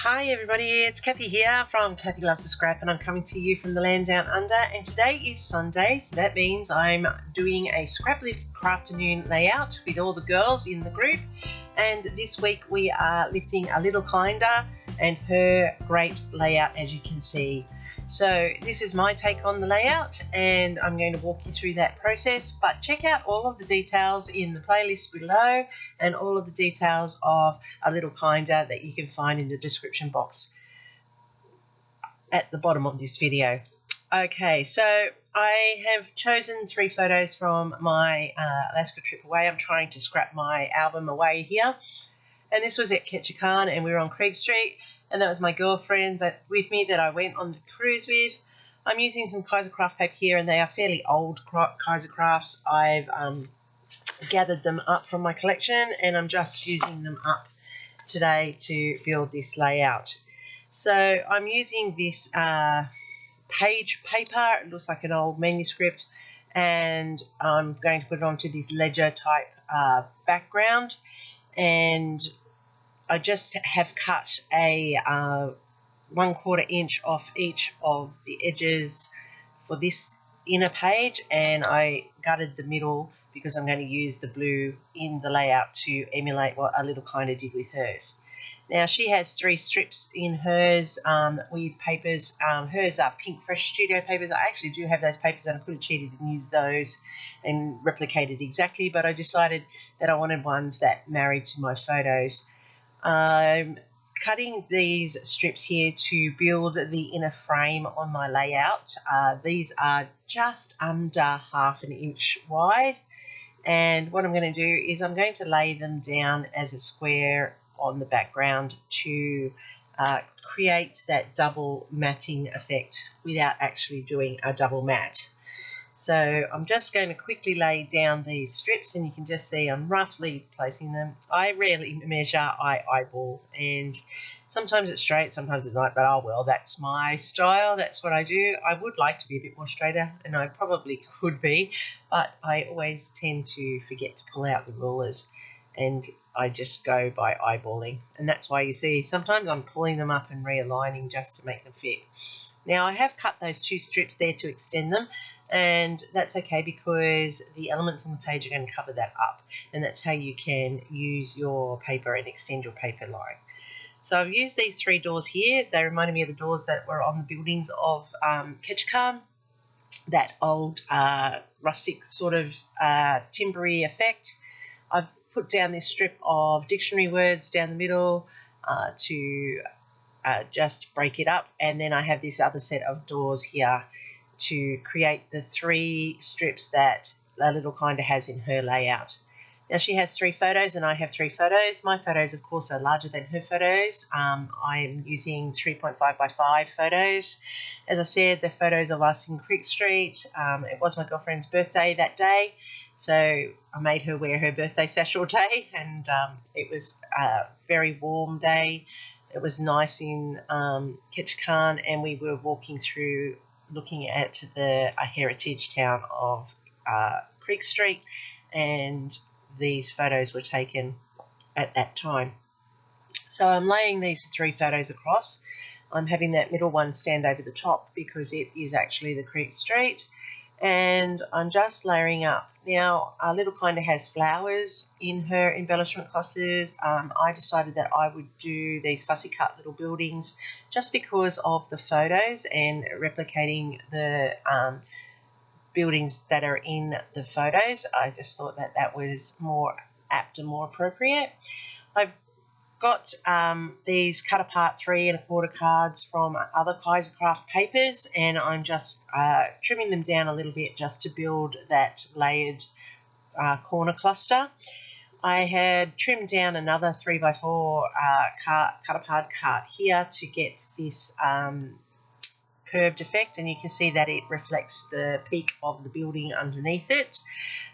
Hi everybody, it's Kathy here from Kathy Loves to Scrap, and I'm coming to you from the land down under, and today is Sunday, so that means I'm doing a Scraplift Crafternoon layout with all the girls in the group. And this week we are lifting a little kinder and her great layout, as you can see. So this is my take on the layout, and I'm going to walk you through that process, but check out all of the details in the playlist below and all of the details of a little kinder that you can find in the description box at the bottom of this video. Okay, so I have chosen 3 photos from my Alaska trip away. I'm trying to scrap my album away here, and this was at Ketchikan, and we were on Creek Street, and that was my girlfriend that with me that I went on the cruise with. I'm using some Kaiser Craft paper here, and they are fairly old Kaiser Crafts. I've gathered them up from my collection, and I'm just using them up today to build this layout. So I'm using this page paper. It looks like an old manuscript, and I'm going to put it onto this ledger type background, and I just have cut a 1/4 inch off each of the edges for this inner page, and I gutted the middle because I'm going to use the blue in the layout to emulate what a little kinder did with hers. Now she has 3 strips in hers with papers. Hers are pink fresh studio papers. I actually do have those papers, and I could have cheated and used those and replicated exactly, but I decided that I wanted ones that married to my photos. I'm cutting these strips here to build the inner frame on my layout. These are just under 1/2 inch wide, and what I'm going to do is I'm going to lay them down as a square on the background to create that double matting effect without actually doing a double mat. So I'm just going to quickly lay down these strips, and you can just see I'm roughly placing them. I rarely measure, I eyeball, and sometimes it's straight, sometimes it's not, but oh well, that's my style, that's what I do. I would like to be a bit more straighter, and I probably could be, but I always tend to forget to pull out the rulers, and I just go by eyeballing, and that's why you see sometimes I'm pulling them up and realigning just to make them fit. Now I have cut those 2 strips there to extend them, and that's okay because the elements on the page are going to cover that up, and that's how you can use your paper and extend your paper line. So I've used these 3 doors here. They reminded me of the doors that were on the buildings of Ketchikan, that old rustic sort of timbery effect. I've put down this strip of dictionary words down the middle to just break it up, and then I have this other set of doors here to create the 3 strips that a little kinder has in her layout. Now she has 3 photos and I have 3 photos. My photos, of course, are larger than her photos. I'm using 3.5 by 5 photos. As I said, the photos of us in Creek Street. It was my girlfriend's birthday that day, so I made her wear her birthday sash all day, and it was a very warm day. It was nice in Ketchikan, and we were walking through looking at the heritage town of Creek Street, and these photos were taken at that time. So I'm laying these 3 photos across. I'm having that middle one stand over the top because it is actually the Creek Street, and I'm just layering up. Now our little kinder has flowers in her embellishment clusters. I decided that I would do these fussy cut little buildings just because of the photos and replicating the buildings that are in the photos. I just thought that that was more apt and more appropriate. I've got these cut apart 3 1/4 cards from other Kaiser Craft papers, and I'm just trimming them down a little bit just to build that layered corner cluster. I had trimmed down another 3 by 4 cut apart card here to get this curved effect, and you can see that it reflects the peak of the building underneath it.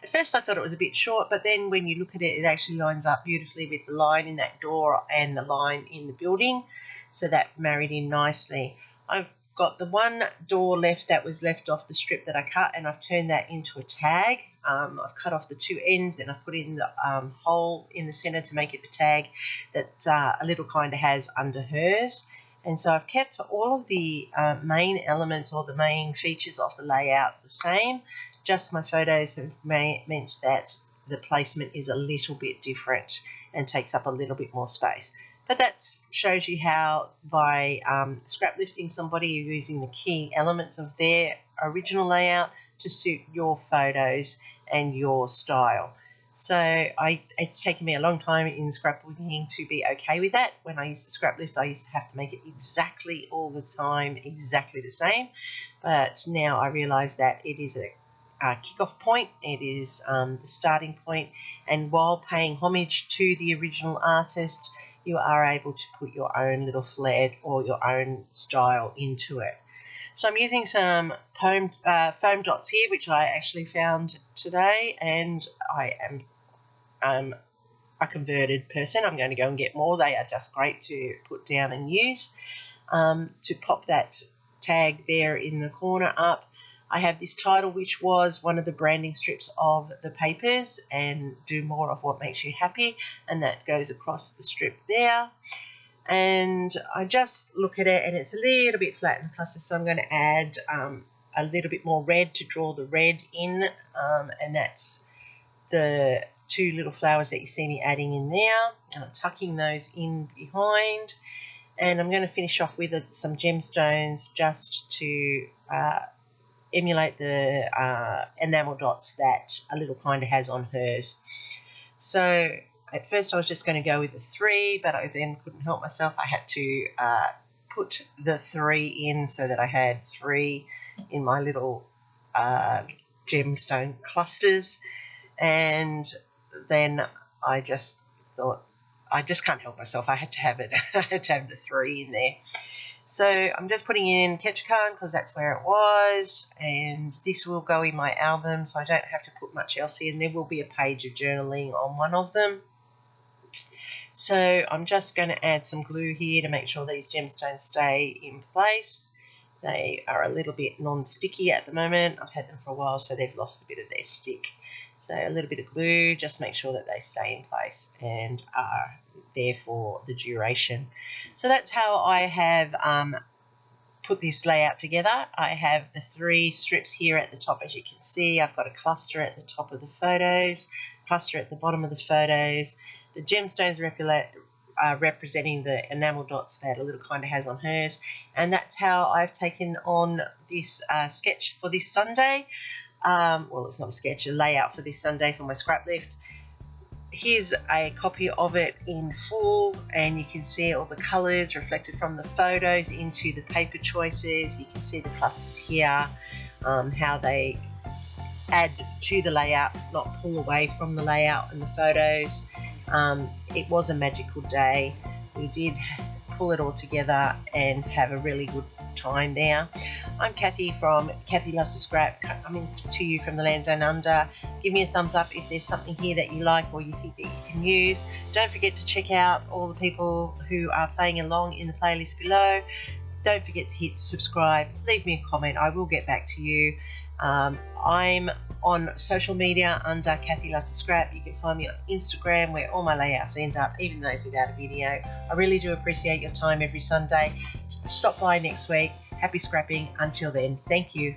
At first I thought it was a bit short, but then when you look at it, it actually lines up beautifully with the line in that door and the line in the building, so that married in nicely. I've got the one door left that was left off the strip that I cut, and I've turned that into a tag. I've cut off the two ends and I've put in the hole in the center to make it the tag that a little kind of has under hers. And so I've kept all of the main elements or the main features of the layout the same. Just my photos have meant that the placement is a little bit different and takes up a little bit more space. But that shows you how by scrap lifting somebody, you're using the key elements of their original layout to suit your photos and your style. So it's taken me a long time in scrapbooking to be okay with that. When I used to scrap lift, I used to have to make it exactly all the time, exactly the same. But now I realise that it is a kick-off point. It is the starting point. And while paying homage to the original artist, you are able to put your own little flair or your own style into it. So I'm using some foam dots here, which I actually found today, and I am a converted person. I'm going to go and get more. They are just great to put down and use. To pop that tag there in the corner up, I have this title, which was one of the branding strips of the papers, and do more of what makes you happy, and that goes across the strip there. And I just look at it and it's a little bit flat and clustered, so I'm going to add a little bit more red to draw the red in, and that's the two little flowers that you see me adding in there, and I'm tucking those in behind. And I'm going to finish off with some gemstones just to emulate the enamel dots that a little kind of has on hers. So at first I was just going to go with the 3, but I then couldn't help myself. I had to put the 3 in so that I had 3 in my little gemstone clusters. And then I just thought, I just can't help myself. I had to have it. I had to have the 3 in there. So I'm just putting in Ketchikan because that's where it was, and this will go in my album, so I don't have to put much else in. There will be a page of journaling on one of them. So I'm just going to add some glue here to make sure these gemstones stay in place. They are a little bit non-sticky at the moment. I've had them for a while, so they've lost a bit of their stick. So a little bit of glue, just make sure that they stay in place and are there for the duration. So that's how I have put this layout together. I have the 3 strips here at the top, as you can see. I've got a cluster at the top of the photos, cluster at the bottom of the photos. The gemstones representing the enamel dots that a little kind of has on hers. And that's how I've taken on this sketch for this Sunday. Well, it's not a sketch, a layout for this Sunday for my scrap lift. Here's a copy of it in full, and you can see all the colours reflected from the photos into the paper choices. You can see the clusters here, how they add to the layout, not pull away from the layout and the photos. It was a magical day. We did pull it all together and have a really good time there. I'm Kathy from Kathy Loves to Scrap, coming to you from the land down under. Give me a thumbs up if there's something here that you like or you think that you can use. Don't forget to check out all the people who are playing along in the playlist below. Don't forget to hit subscribe. Leave me a comment. I will get back to you. I'm on social media under Kathy Loves to Scrap. You can find me on Instagram, where all my layouts end up, even those without a video. I really do appreciate your time every Sunday. Stop by next week. Happy scrapping. Until then, thank you.